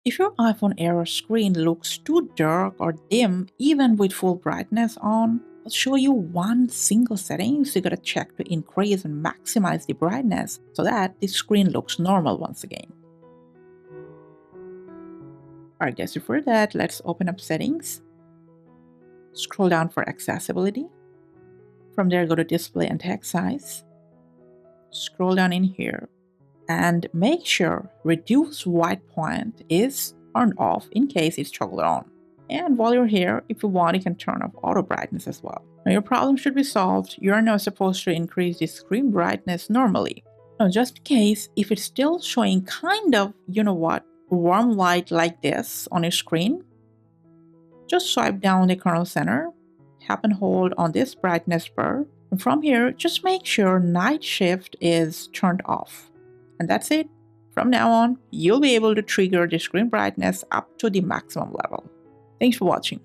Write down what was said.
If your iPhone error screen looks too dark or dim, even with full brightness on, I'll show you one single setting so you gotta check to increase and maximize the brightness so that the screen looks normal once again. Alright guys, so for that, let's open up settings, scroll down for accessibility. From there, go to display and text size, scroll down in here, and make sure reduce white point is turned off in case it's toggled on. And while you're here, if you want, you can turn off auto brightness as well. Now your problem should be solved. You're now supposed to increase the screen brightness normally. Now just in case, if it's still showing kind of, warm light like this on your screen, just swipe down the kernel center, tap and hold on this brightness bar, and from here, just make sure Nightshift is turned off. And that's it. From now on, you'll be able to trigger the screen brightness up to the maximum level. Thanks for watching.